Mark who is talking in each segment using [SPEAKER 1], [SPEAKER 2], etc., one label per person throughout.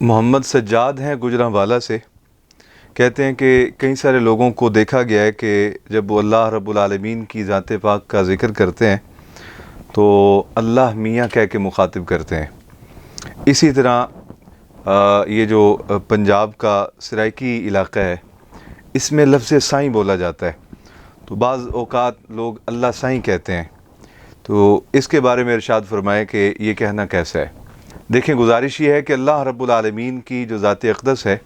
[SPEAKER 1] محمد سجاد ہیں گجرانوالہ سے، کہتے ہیں کہ کئی سارے لوگوں کو دیکھا گیا ہے کہ جب وہ اللہ رب العالمین کی ذات پاک کا ذکر کرتے ہیں تو اللہ میاں کہہ کے مخاطب کرتے ہیں۔ اسی طرح یہ جو پنجاب کا سرائکی علاقہ ہے اس میں لفظ سائیں بولا جاتا ہے، تو بعض اوقات لوگ اللہ سائیں کہتے ہیں، تو اس کے بارے میں ارشاد فرمائے کہ یہ کہنا کیسا ہے۔ دیکھیں، گزارش یہ ہے کہ اللہ رب العالمین کی جو ذات اقدس ہے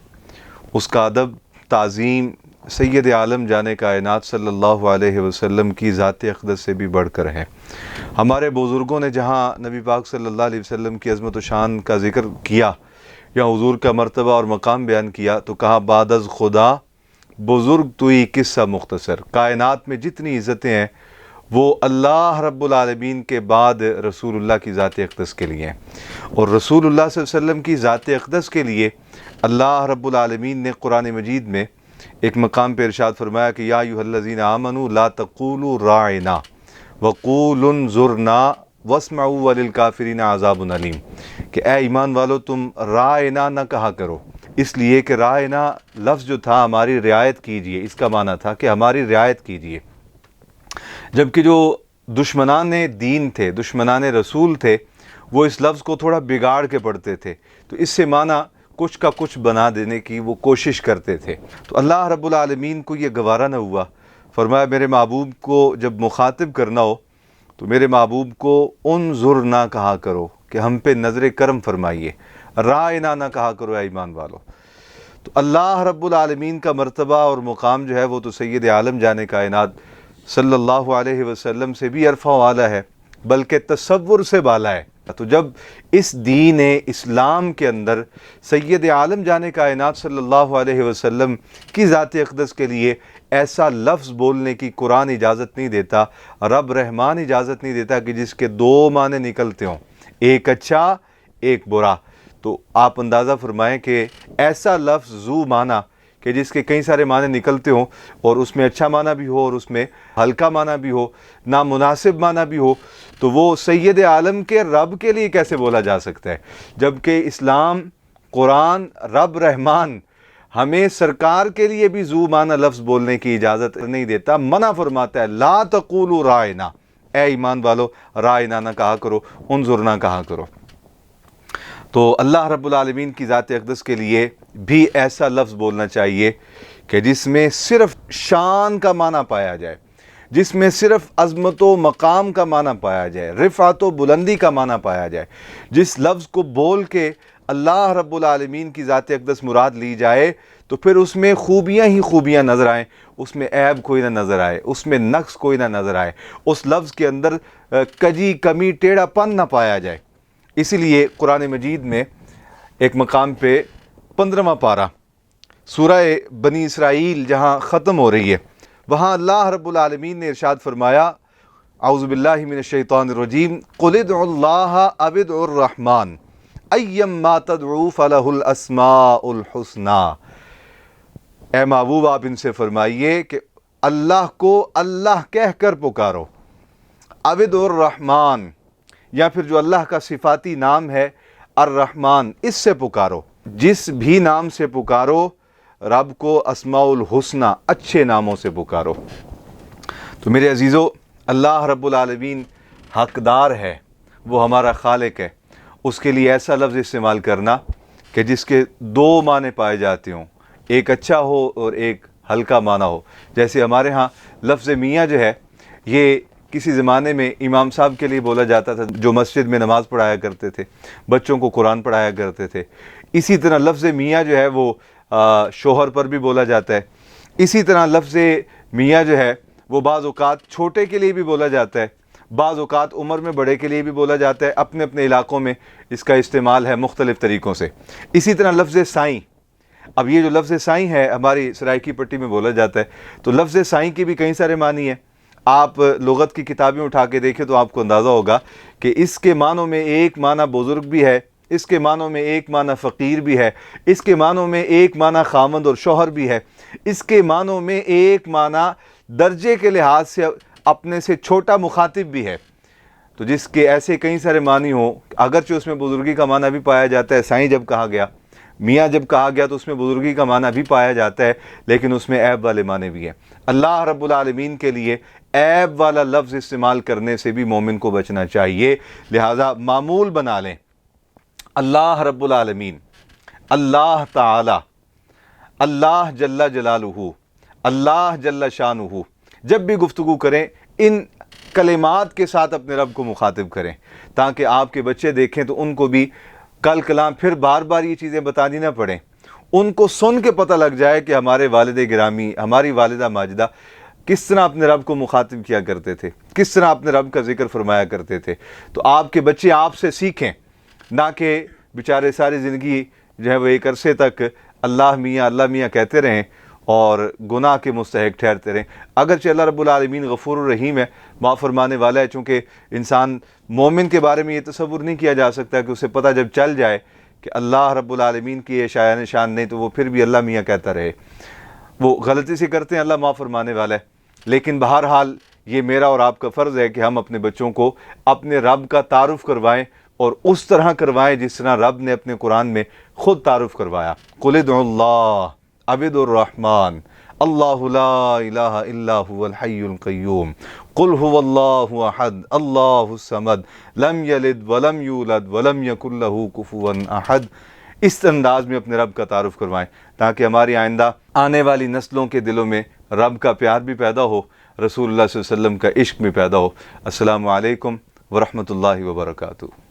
[SPEAKER 1] اس کا ادب، تعظیم سید عالم جانے کائنات صلی اللہ علیہ وسلم کی ذات اقدس سے بھی بڑھ کر ہے۔ ہمارے بزرگوں نے جہاں نبی پاک صلی اللہ علیہ وسلم کی عظمت و شان کا ذکر کیا یا حضور کا مرتبہ اور مقام بیان کیا تو کہا بعد از خدا بزرگ توئی قصہ مختصر۔ کائنات میں جتنی عزتیں ہیں وہ اللہ رب العالمین کے بعد رسول اللہ کی ذات اقدس کے لیے ہیں، اور رسول اللہ صلی اللہ علیہ وسلم کی ذات اقدس کے لیے اللہ رب العالمین نے قرآن مجید میں ایک مقام پہ ارشاد فرمایا کہ یا ایھا الذین آمنوا لا تقولوا راعنا وقولوا انظرنا واسمعوا وللکافرین عذاب علیم، کہ اے ایمان والو تم راعنا نہ کہا کرو، اس لیے کہ راعنا لفظ جو تھا ہماری رعایت کیجئے، اس کا معنی تھا کہ ہماری رعایت کیجئے، جبکہ جو دشمنان دین تھے، دشمنان رسول تھے، وہ اس لفظ کو تھوڑا بگاڑ کے پڑھتے تھے، تو اس سے معنی کچھ کا کچھ بنا دینے کی وہ کوشش کرتے تھے۔ تو اللہ رب العالمین کو یہ گوارا نہ ہوا، فرمایا میرے محبوب کو جب مخاطب کرنا ہو تو میرے محبوب کو انظر نہ کہا کرو کہ ہم پہ نظر کرم فرمائیے، رائنا نہ کہا کرو اے ایمان والو۔ تو اللہ رب العالمین کا مرتبہ اور مقام جو ہے وہ تو سید عالم جانے کائنات صلی اللہ علیہ وسلم سے بھی عرفہ و اعلیٰ ہے، بلکہ تصور سے بالا ہے۔ تو جب اس دین اسلام کے اندر سید عالم جانے کائنات صلی اللہ علیہ وسلم کی ذات اقدس کے لیے ایسا لفظ بولنے کی قرآن اجازت نہیں دیتا، رب رحمان اجازت نہیں دیتا کہ جس کے دو معنی نکلتے ہوں، ایک اچھا ایک برا، تو آپ اندازہ فرمائیں کہ ایسا لفظ ذو معنی کہ جس کے کئی سارے معنی نکلتے ہوں اور اس میں اچھا معنی بھی ہو اور اس میں ہلکا معنی بھی ہو، نامناسب معنی بھی ہو، تو وہ سید عالم کے رب کے لیے کیسے بولا جا سکتا ہے؟ جبکہ اسلام، قرآن، رب رحمان ہمیں سرکار کے لیے بھی ذو معنی لفظ بولنے کی اجازت نہیں دیتا، منع فرماتا ہے لا تقولوا رائنا، اے ایمان والو رائنا نہ کہا کرو، انظر نہ کہا کرو۔ تو اللہ رب العالمین کی ذات اقدس کے لیے بھی ایسا لفظ بولنا چاہیے کہ جس میں صرف شان کا معنی پایا جائے، جس میں صرف عظمت و مقام کا معنی پایا جائے، رفعت و بلندی کا معنی پایا جائے، جس لفظ کو بول کے اللہ رب العالمین کی ذات اقدس مراد لی جائے تو پھر اس میں خوبیاں ہی خوبیاں نظر آئیں، اس میں عیب کوئی نہ نظر آئے، اس میں نقص کوئی نہ نظر آئے، اس لفظ کے اندر کجی کمی ٹیڑھا پن نہ پایا جائے۔ اسی لیے قرآن مجید میں ایک مقام پہ 15واں پارہ سورہ بنی اسرائیل جہاں ختم ہو رہی ہے، وہاں اللہ رب العالمین نے ارشاد فرمایا اعوذ باللہ من الشیطان الرجیم قل ادعوا اللہ او ادعوا الرحمن ایما تدعوا فلہ الاسماء الحسنی، اے محبوب آپ ان سے فرمائیے کہ اللہ کو اللہ کہہ کر پکارو، او ادعوا الرحمن، یا پھر جو اللہ کا صفاتی نام ہے الرحمن، اس سے پکارو، جس بھی نام سے پکارو رب کو اسماء الحسنی اچھے ناموں سے پکارو۔ تو میرے عزیزو، اللہ رب العالمین حقدار ہے، وہ ہمارا خالق ہے، اس کے لیے ایسا لفظ استعمال کرنا کہ جس کے دو معنی پائے جاتے ہوں، ایک اچھا ہو اور ایک ہلکا معنی ہو۔ جیسے ہمارے ہاں لفظ میاں جو ہے یہ کسی زمانے میں امام صاحب کے لیے بولا جاتا تھا جو مسجد میں نماز پڑھایا کرتے تھے، بچوں کو قرآن پڑھایا کرتے تھے۔ اسی طرح لفظ میاں جو ہے وہ شوہر پر بھی بولا جاتا ہے۔ اسی طرح لفظ میاں جو ہے وہ بعض اوقات چھوٹے کے لیے بھی بولا جاتا ہے، بعض اوقات عمر میں بڑے کے لیے بھی بولا جاتا ہے، اپنے اپنے علاقوں میں اس کا استعمال ہے مختلف طریقوں سے۔ اسی طرح لفظ سائیں، اب یہ جو لفظ سائیں ہے ہماری سرائکی پٹی میں بولا جاتا ہے، تو لفظ سائیں کی بھی کئی سارے معنی ہیں۔ آپ لغت کی کتابیں اٹھا کے دیکھیں تو آپ کو اندازہ ہوگا کہ اس کے معنوں میں ایک معنی بزرگ بھی ہے، اس کے معنوں میں ایک معنی فقیر بھی ہے، اس کے معنوں میں ایک معنی خامند اور شوہر بھی ہے، اس کے معنوں میں ایک معنی درجے کے لحاظ سے اپنے سے چھوٹا مخاطب بھی ہے۔ تو جس کے ایسے کئی سارے معنی ہوں، اگرچہ اس میں بزرگی کا معنی بھی پایا جاتا ہے سائیں جب کہا گیا، میاں جب کہا گیا تو اس میں بزرگی کا معنی بھی پایا جاتا ہے، لیکن اس میں عیب والے معنی بھی ہیں۔ اللہ رب العالمین کے لیے عیب والا لفظ استعمال کرنے سے بھی مومن کو بچنا چاہیے، لہٰذا معمول بنا لیں اللہ رب العالمین، اللہ تعالی، اللہ جل جلالہ، اللہ جل شانہ، جب بھی گفتگو کریں ان کلمات کے ساتھ اپنے رب کو مخاطب کریں، تاکہ آپ کے بچے دیکھیں تو ان کو بھی کل کلام پھر بار بار یہ چیزیں بتانی نہ پڑیں، ان کو سن کے پتہ لگ جائے کہ ہمارے والد گرامی، ہماری والدہ ماجدہ کس طرح اپنے رب کو مخاطب کیا کرتے تھے، کس طرح اپنے رب کا ذکر فرمایا کرتے تھے۔ تو آپ کے بچے آپ سے سیکھیں، نہ کہ بیچارے ساری زندگی جو ہے وہ ایک عرصے تک اللہ میاں کہتے رہیں اور گناہ کے مستحق ٹھہرتے رہیں۔ اگرچہ اللہ رب العالمین غفور الرحیم ہے، معاف فرمانے والا ہے، چونکہ انسان مومن کے بارے میں یہ تصور نہیں کیا جا سکتا کہ اسے پتہ جب چل جائے کہ اللہ رب العالمین کی یہ شایان شان نہیں تو وہ پھر بھی اللہ میاں کہتا رہے، وہ غلطی سے کرتے ہیں، اللہ معاف فرمانے والا ہے۔ لیکن بہرحال یہ میرا اور آپ کا فرض ہے کہ ہم اپنے بچوں کو اپنے رب کا تعارف کروائیں، اور اس طرح کروائیں جس طرح رب نے اپنے قرآن میں خود تعارف کروایا۔ قُلِ ادْعُوا اللَّهَ عَبِدُ الرحمن اللہ لا الہ الا هو الحی القیوم قل هو اللہ احد اللہ الصمد لم یلد ولم یولد ولم یکن لہ کفوا احد۔ اس انداز میں اپنے رب کا تعارف کروائیں تاکہ ہماری آئندہ آنے والی نسلوں کے دلوں میں رب کا پیار بھی پیدا ہو، رسول اللہ صلی اللہ علیہ وسلم کا عشق بھی پیدا ہو۔ السلام علیکم ورحمۃ اللہ وبرکاتہ۔